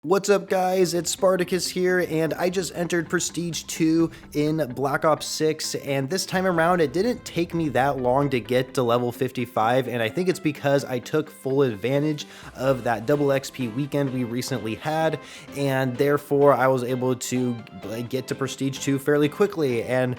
What's up guys, it's Spartacus here, and I just entered Prestige 2 in Black Ops 6, and this time around it didn't take me that long to get to level 55, and I think it's because I took full advantage of that double XP weekend we recently had, and therefore I was able to get to Prestige 2 fairly quickly. And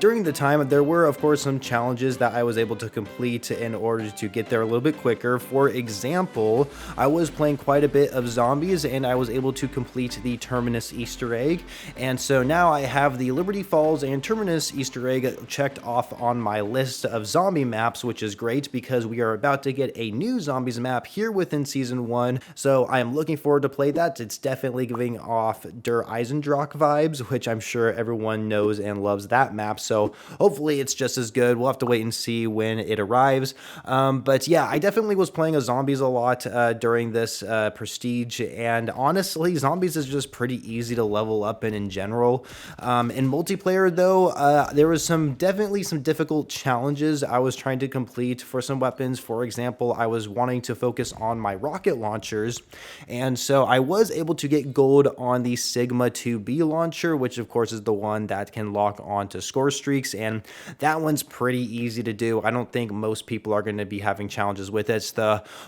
during the time, there were of course some challenges that I was able to complete in order to get there a little bit quicker. For example, I was playing quite a bit of zombies and I was able to complete the Terminus Easter egg, and so now I have the Liberty Falls and Terminus Easter egg checked off on my list of zombie maps, which is great because we are about to get a new zombies map here within season 1, so I am looking forward to play that. It's definitely giving off Der Eisendrock vibes, which I'm sure everyone knows and loves that map, so hopefully it's just as good. We'll have to wait and see when it arrives. But yeah, I definitely was playing as zombies a lot during this Prestige, and honestly, zombies is just pretty easy to level up in general. In multiplayer though, there was definitely some difficult challenges I was trying to complete for some weapons. For example, I was wanting to focus on my rocket launchers, and so I was able to get gold on the Sigma 2B launcher, which of course is the one that can lock on to score streaks, and that one's pretty easy to do. I don't think most people are going to be having challenges with it.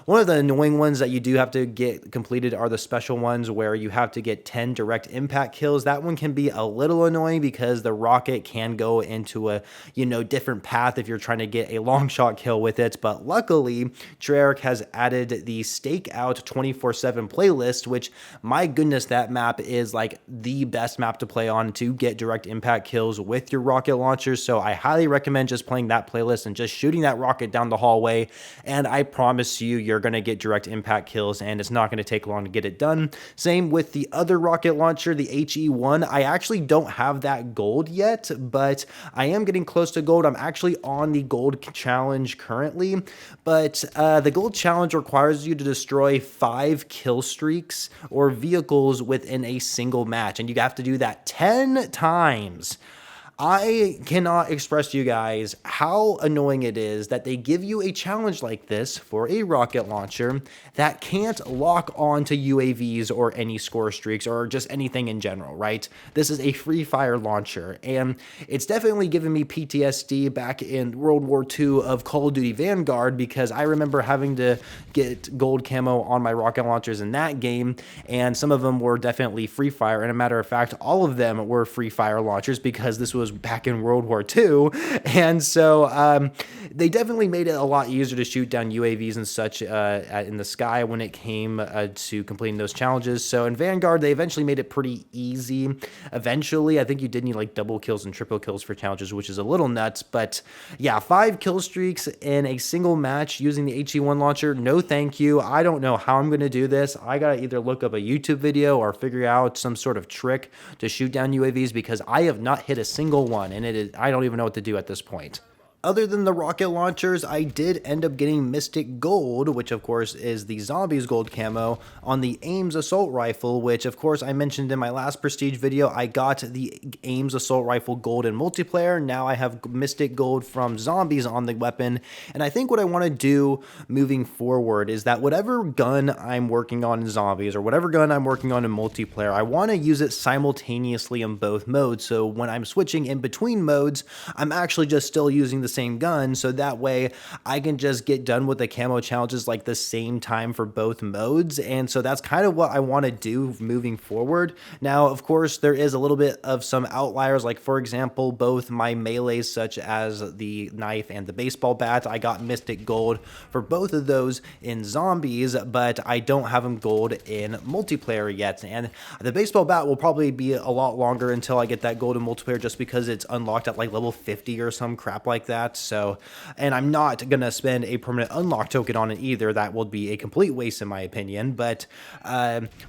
One of the annoying ones that you do have to get completed are the special ones where you have to get 10 direct impact kills. That one can be a little annoying because the rocket can go into a different path if you're trying to get a long shot kill with it. But luckily, Treyarch has added the Stakeout 24/7 playlist, which, my goodness, that map is like the best map to play on to get direct impact kills with your rocket launchers. So I highly recommend just playing that playlist and just shooting that rocket down the hallway, and I promise you're going to get direct impact kills, and it's not going to take long to get it done. Same with the other rocket launcher, the HE1. I actually don't have that gold yet, but I am getting close to gold. I'm actually on the gold challenge currently, but the gold challenge requires you to destroy 5 kill streaks or vehicles within a single match, and you have to do that 10 times. I cannot express to you guys how annoying it is that they give you a challenge like this for a rocket launcher that can't lock on to UAVs or any score streaks or just anything in general, right? This is a free fire launcher, and it's definitely given me PTSD back in World War II of Call of Duty Vanguard, because I remember having to get gold camo on my rocket launchers in that game, and some of them were definitely free fire, and a matter of fact, all of them were free fire launchers because this was back in World War II, and so they definitely made it a lot easier to shoot down UAVs and such in the sky when it came to completing those challenges. So in Vanguard, they eventually made it pretty easy. Eventually, I think you did need like double kills and triple kills for challenges, which is a little nuts, but yeah, 5 kill streaks in a single match using the HE1 launcher, no thank you. I don't know how I'm going to do this. I gotta either look up a YouTube video or figure out some sort of trick to shoot down UAVs, because I have not hit a single one, and I don't even know what to do at this point. Other than the rocket launchers, I did end up getting Mystic Gold, which of course is the Zombies Gold camo, on the AMES Assault Rifle, which of course I mentioned in my last Prestige video. I got the AMES Assault Rifle Gold in multiplayer. Now I have Mystic Gold from Zombies on the weapon, and I think what I want to do moving forward is that whatever gun I'm working on in Zombies or whatever gun I'm working on in multiplayer, I want to use it simultaneously in both modes. So when I'm switching in between modes, I'm actually just still using the same gun, so that way I can just get done with the camo challenges like the same time for both modes. And so that's kind of what I want to do moving forward. Now, of course, there is a little bit of some outliers, like for example, both my melees such as the knife and the baseball bat, I got Mystic Gold for both of those in Zombies, but I don't have them gold in multiplayer yet. And the baseball bat will probably be a lot longer until I get that gold in multiplayer, just because it's unlocked at like level 50 or some crap like that. So, and I'm not gonna spend a permanent unlock token on it either. That would be a complete waste in my opinion. But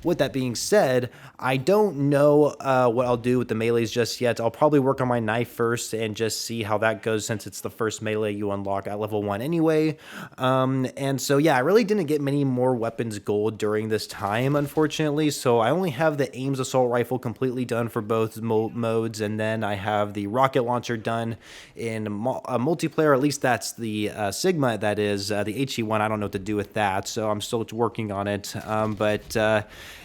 with that being said, I don't know what I'll do with the melees just yet. I'll probably work on my knife first and just see how that goes, since it's the first melee you unlock at level 1 anyway. And so yeah, I really didn't get many more weapons gold during this time, unfortunately. So I only have the AMES Assault Rifle completely done for both modes, and then I have the rocket launcher done in multiplayer, at least that's the Sigma, that is. The HE1, I don't know what to do with that, so I'm still working on it.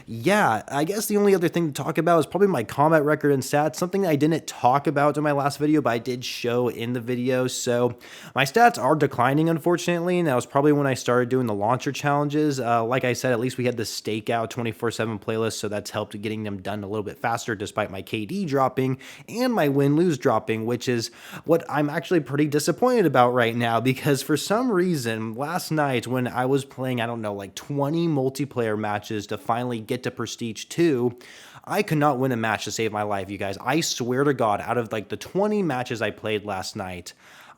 Yeah, I guess the only other thing to talk about is probably my combat record and stats, something that I didn't talk about in my last video, but I did show in the video. So my stats are declining, unfortunately, and that was probably when I started doing the launcher challenges. Like I said, at least we had the stakeout 24/7 playlist, so that's helped getting them done a little bit faster, despite my KD dropping and my win-lose dropping, which is what I'm actually pretty disappointed about right now, because for some reason, last night when I was playing, I don't know, like 20 multiplayer matches to finally get to Prestige 2, I could not win a match to save my life, you guys. I swear to God, out of like the 20 matches I played last night,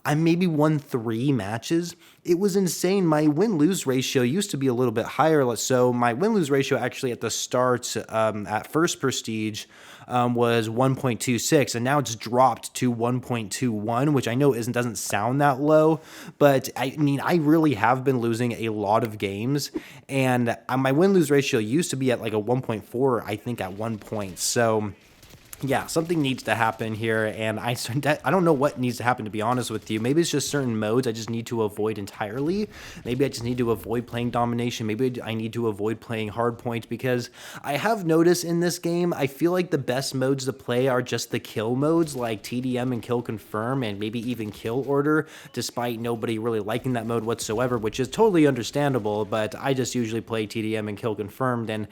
I maybe won 3 matches. It was insane. My win-lose ratio used to be a little bit higher. So my win-lose ratio actually at the start at first Prestige was 1.26, and now it's dropped to 1.21, which I know doesn't sound that low, but I mean, I really have been losing a lot of games, and my win-lose ratio used to be at like a 1.4, I think, at one point. So yeah, something needs to happen here, and I don't know what needs to happen, to be honest with you. Maybe it's just certain modes I just need to avoid entirely. Maybe I just need to avoid playing domination. Maybe I need to avoid playing hardpoint, because I have noticed in this game, I feel like the best modes to play are just the kill modes, like TDM and kill confirm, and maybe even kill order, despite nobody really liking that mode whatsoever, which is totally understandable, but I just usually play TDM and kill confirmed, and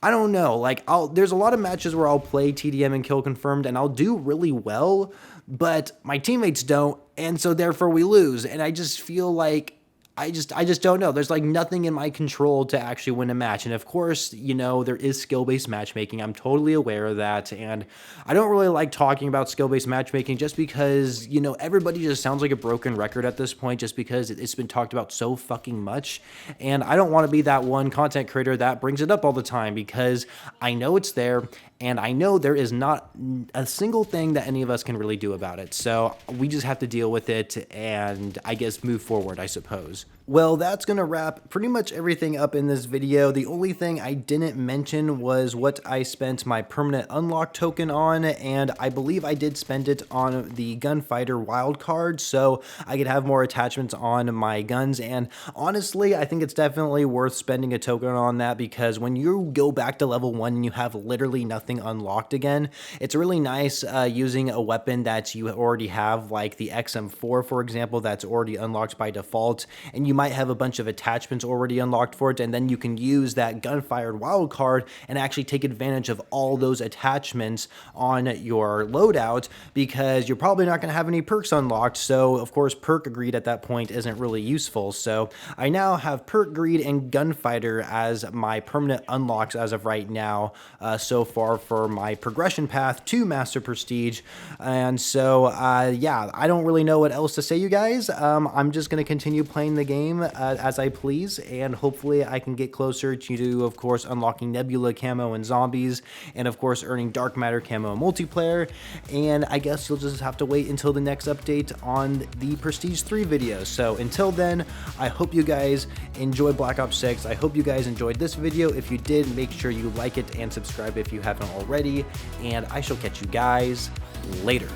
I don't know, like, there's a lot of matches where I'll play TDM and kill confirmed and I'll do really well, but my teammates don't, and so therefore we lose, and I just feel like I just don't know. There's like nothing in my control to actually win a match. And of course, you know, there is skill-based matchmaking. I'm totally aware of that. And I don't really like talking about skill-based matchmaking just because, you know, everybody just sounds like a broken record at this point, just because it's been talked about so fucking much. And I don't want to be that one content creator that brings it up all the time, because I know it's there, and I know there is not a single thing that any of us can really do about it. So we just have to deal with it and I guess move forward, I suppose. Well, that's going to wrap pretty much everything up in this video. The only thing I didn't mention was what I spent my permanent unlock token on, and I believe I did spend it on the gunfighter wildcard, so I could have more attachments on my guns. And honestly, I think it's definitely worth spending a token on that, because when you go back to level 1 and you have literally nothing unlocked again, it's really nice using a weapon that you already have, like the XM4, for example, that's already unlocked by default, and you might have a bunch of attachments already unlocked for it, and then you can use that gunfired wildcard and actually take advantage of all those attachments on your loadout, because you're probably not going to have any perks unlocked. So of course perk greed at that point isn't really useful. So I now have perk greed and gunfighter as my permanent unlocks as of right now, so far for my progression path to Master Prestige. And so yeah, I don't really know what else to say, you guys. I'm just going to continue playing the game as I please, and hopefully I can get closer to, of course, unlocking Nebula camo and zombies, and of course earning dark matter camo and multiplayer. And I guess you'll just have to wait until the next update on the Prestige 3 video. So until then, I hope you guys enjoy Black Ops 6. I hope you guys enjoyed this video. If you did, make sure you like it and subscribe if you haven't already, and I shall catch you guys later.